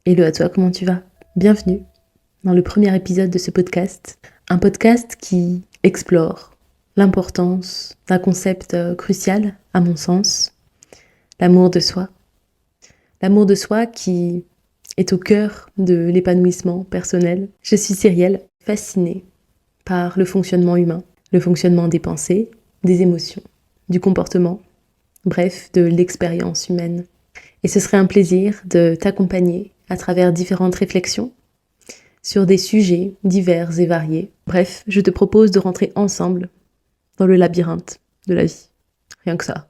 Hello à toi, comment tu vas? Bienvenue dans le premier épisode de ce podcast. Un podcast qui explore l'importance d'un concept crucial, à mon sens, l'amour de soi. L'amour de soi qui est au cœur de l'épanouissement personnel. Je suis Cyrielle, fascinée par le fonctionnement humain, le fonctionnement des pensées, des émotions, du comportement, bref, de l'expérience humaine. Et ce serait un plaisir de t'accompagner à travers différentes réflexions sur des sujets divers et variés. Bref, je te propose de rentrer ensemble dans le labyrinthe de la vie. Rien que ça.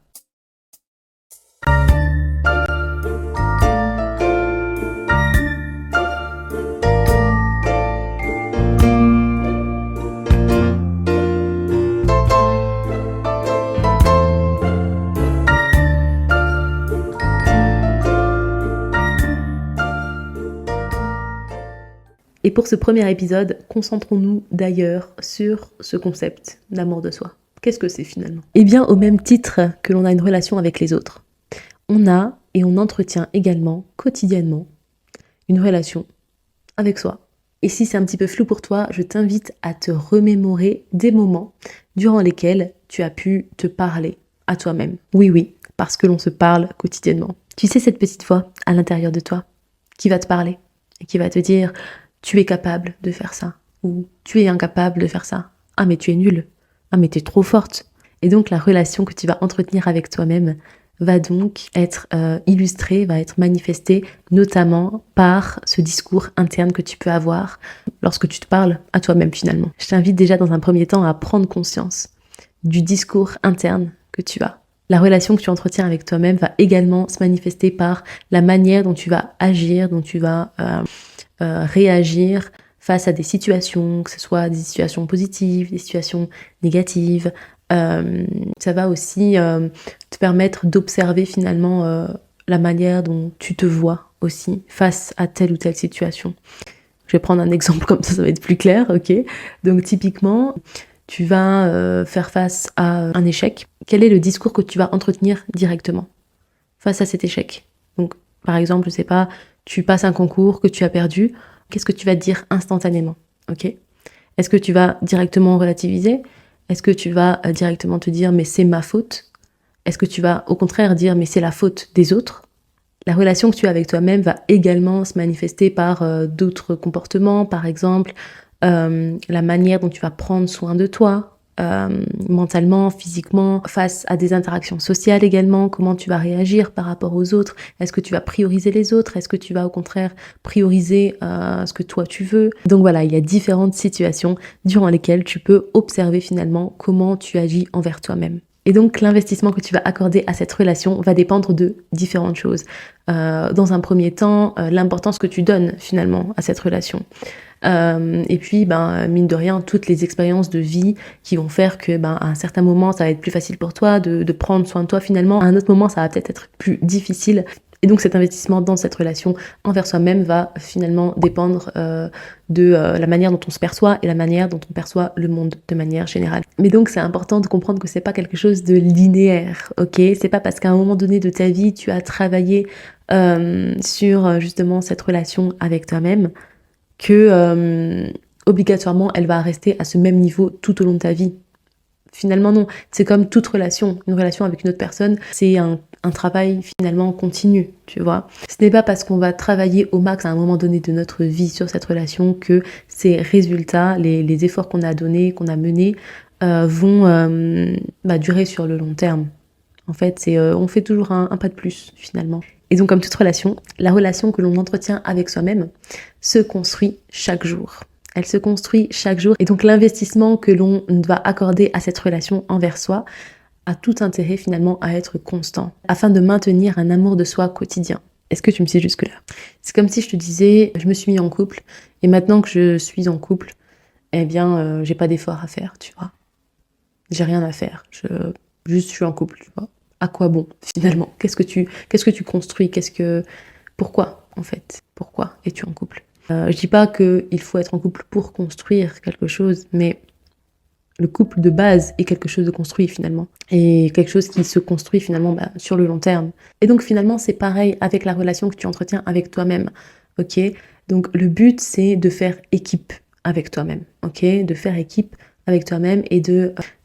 Et pour ce premier épisode, concentrons-nous d'ailleurs sur ce concept d'amour de soi. Qu'est-ce que c'est finalement? Eh bien, au même titre que l'on a une relation avec les autres, on a et on entretient également quotidiennement une relation avec soi. Et si c'est un petit peu flou pour toi, je t'invite à te remémorer des moments durant lesquels tu as pu te parler à toi-même. Oui, parce que l'on se parle quotidiennement. Tu sais, cette petite voix à l'intérieur de toi qui va te parler et qui va te dire « tu es capable de faire ça » ou « tu es incapable de faire ça ». « Ah mais tu es nulle » »,« Ah mais tu es trop forte ». Et donc la relation que tu vas entretenir avec toi-même va donc être illustrée, va être manifestée notamment par ce discours interne que tu peux avoir lorsque tu te parles à toi-même finalement. Je t'invite déjà dans un premier temps à prendre conscience du discours interne que tu as. La relation que tu entretiens avec toi-même va également se manifester par la manière dont tu vas agir, dont tu vas réagir face à des situations, que ce soit des situations positives, des situations négatives. Ça va aussi te permettre d'observer finalement la manière dont tu te vois aussi face à telle ou telle situation. Je vais prendre un exemple comme ça va être plus clair, ok? Donc typiquement, tu vas faire face à un échec. Quel est le discours que tu vas entretenir directement face à cet échec? Donc par exemple, je sais pas, tu passes un concours que tu as perdu, qu'est-ce que tu vas dire instantanément, ok? Est-ce que tu vas directement relativiser? Est-ce que tu vas directement te dire mais c'est ma faute? Est-ce que tu vas au contraire dire mais c'est la faute des autres? La relation que tu as avec toi-même va également se manifester par d'autres comportements, par exemple la manière dont tu vas prendre soin de toi, mentalement, physiquement, face à des interactions sociales également, comment tu vas réagir par rapport aux autres. Est-ce que tu vas prioriser les autres? Est-ce que tu vas au contraire prioriser ce que toi tu veux? Donc voilà, il y a différentes situations durant lesquelles tu peux observer finalement comment tu agis envers toi-même. Et donc l'investissement que tu vas accorder à cette relation va dépendre de différentes choses. Dans un premier temps, l'importance que tu donnes finalement à cette relation. Et puis, mine de rien, toutes les expériences de vie qui vont faire que, à un certain moment, ça va être plus facile pour toi de prendre soin de toi finalement. À un autre moment, ça va peut-être être plus difficile. Et donc, cet investissement dans cette relation envers soi-même va finalement dépendre de la manière dont on se perçoit et la manière dont on perçoit le monde de manière générale. Mais donc, c'est important de comprendre que c'est pas quelque chose de linéaire, ok? C'est pas parce qu'à un moment donné de ta vie, tu as travaillé sur justement cette relation avec toi-même que obligatoirement elle va rester à ce même niveau tout au long de ta vie. Finalement non, c'est comme toute relation, une relation avec une autre personne, c'est un travail finalement continu, tu vois. Ce n'est pas parce qu'on va travailler au max à un moment donné de notre vie sur cette relation que ces résultats, les efforts qu'on a donnés, qu'on a menés, vont durer sur le long terme. En fait, on fait toujours un pas de plus finalement. Et donc, comme toute relation, la relation que l'on entretient avec soi-même se construit chaque jour. Elle se construit chaque jour. Et donc, l'investissement que l'on va accorder à cette relation envers soi a tout intérêt finalement à être constant, afin de maintenir un amour de soi quotidien. Est-ce que tu me suis jusque-là? C'est comme si je te disais, je me suis mis en couple, et maintenant que je suis en couple, eh bien, j'ai pas d'effort à faire, tu vois. J'ai rien à faire. Je suis en couple, tu vois. À quoi bon, finalement? Qu'est-ce que tu construis? Pourquoi, en fait? Pourquoi es-tu en couple? Je dis pas qu'il faut être en couple pour construire quelque chose, mais le couple de base est quelque chose de construit, finalement. Et quelque chose qui se construit, finalement, sur le long terme. Et donc, finalement, c'est pareil avec la relation que tu entretiens avec toi-même. ok? Donc le but, c'est de faire équipe avec toi-même, ok? De faire équipe avec toi-même et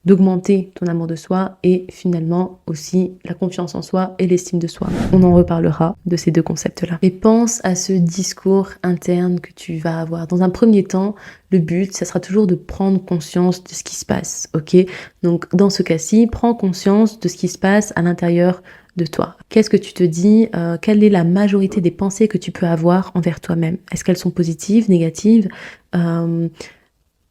d'augmenter ton amour de soi et finalement aussi la confiance en soi et l'estime de soi. On en reparlera de ces deux concepts-là. Et pense à ce discours interne que tu vas avoir. Dans un premier temps, le but, ça sera toujours de prendre conscience de ce qui se passe, ok? Donc dans ce cas-ci, prends conscience de ce qui se passe à l'intérieur de toi. Qu'est-ce que tu te dis? Quelle est la majorité des pensées que tu peux avoir envers toi-même? Est-ce qu'elles sont positives, négatives?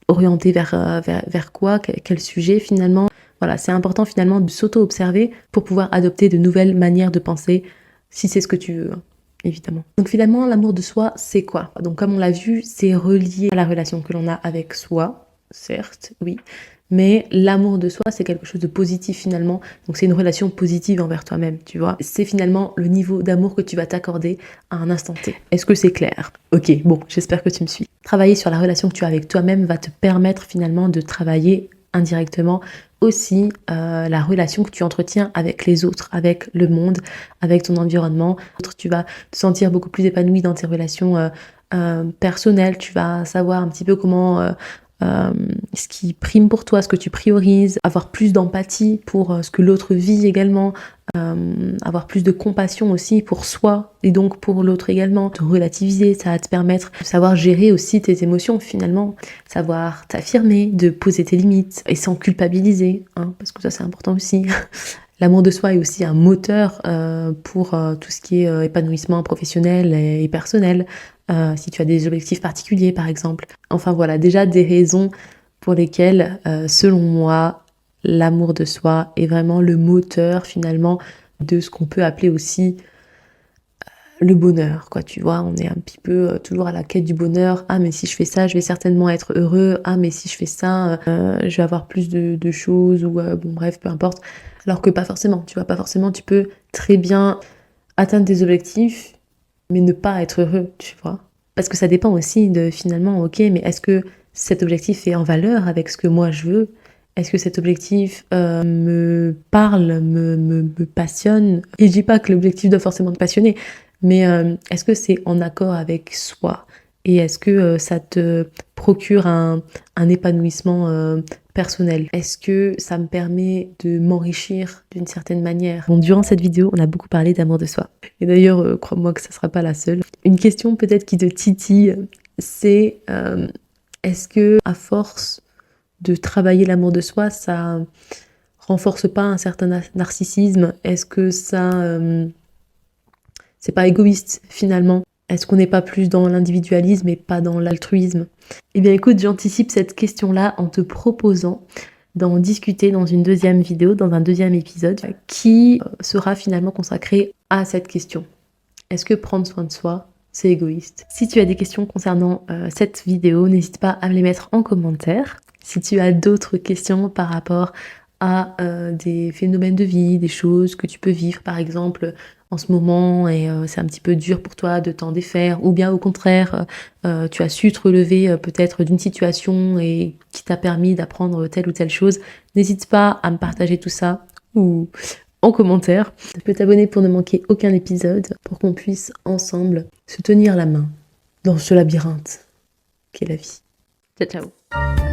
Orientées vers quoi? Quel sujet finalement? Voilà, c'est important finalement de s'auto-observer pour pouvoir adopter de nouvelles manières de penser, si c'est ce que tu veux, hein, évidemment. Donc finalement, l'amour de soi, c'est quoi? Donc comme on l'a vu, c'est relié à la relation que l'on a avec soi, certes, oui, mais l'amour de soi, c'est quelque chose de positif finalement. Donc c'est une relation positive envers toi-même, tu vois. C'est finalement le niveau d'amour que tu vas t'accorder à un instant T. Est-ce que c'est clair? Ok, bon, j'espère que tu me suis. Travailler sur la relation que tu as avec toi-même va te permettre finalement de travailler indirectement aussi la relation que tu entretiens avec les autres, avec le monde, avec ton environnement. Tu vas te sentir beaucoup plus épanoui dans tes relations personnelles. Tu vas savoir un petit peu comment ce qui prime pour toi, ce que tu priorises, avoir plus d'empathie pour ce que l'autre vit également, avoir plus de compassion aussi pour soi et donc pour l'autre également, te relativiser, ça va te permettre de savoir gérer aussi tes émotions finalement, savoir t'affirmer, de poser tes limites et sans culpabiliser, hein, parce que ça c'est important aussi. L'amour de soi est aussi un moteur pour tout ce qui est épanouissement professionnel et personnel. Si tu as des objectifs particuliers par exemple. Enfin voilà, déjà des raisons pour lesquelles, selon moi, l'amour de soi est vraiment le moteur finalement de ce qu'on peut appeler aussi le bonheur, quoi, tu vois, on est un petit peu toujours à la quête du bonheur. Ah mais si je fais ça, je vais certainement être heureux. Ah mais si je fais ça, je vais avoir plus de choses ou bon bref, peu importe. Alors que pas forcément, tu vois, pas forcément, tu peux très bien atteindre tes objectifs mais ne pas être heureux, tu vois. Parce que ça dépend aussi de finalement, ok, mais est-ce que cet objectif est en valeur avec ce que moi je veux? Est-ce que cet objectif me parle, me passionne? Et je dis pas que l'objectif doit forcément te passionner, mais est-ce que c'est en accord avec soi? Et est-ce que ça te procure un épanouissement personnel? Est-ce que ça me permet de m'enrichir d'une certaine manière? Bon, durant cette vidéo, on a beaucoup parlé d'amour de soi. Et d'ailleurs, crois-moi que ça sera pas la seule. Une question peut-être qui te titille, c'est est-ce que à force de travailler l'amour de soi, ça renforce pas un certain narcissisme? Est-ce que ça c'est pas égoïste finalement? Est-ce qu'on n'est pas plus dans l'individualisme et pas dans l'altruisme? Eh bien écoute, j'anticipe cette question-là en te proposant d'en discuter dans une deuxième vidéo, dans un deuxième épisode, qui sera finalement consacré à cette question. Est-ce que prendre soin de soi, c'est égoïste? Si tu as des questions concernant cette vidéo, n'hésite pas à me les mettre en commentaire. Si tu as d'autres questions par rapport à des phénomènes de vie, des choses que tu peux vivre par exemple en ce moment et c'est un petit peu dur pour toi de t'en défaire, ou bien au contraire tu as su te relever peut-être d'une situation et qui t'a permis d'apprendre telle ou telle chose, n'hésite pas à me partager tout ça ou en commentaire. Tu peux t'abonner pour ne manquer aucun épisode, pour qu'on puisse ensemble se tenir la main dans ce labyrinthe qu'est la vie. Ciao ciao.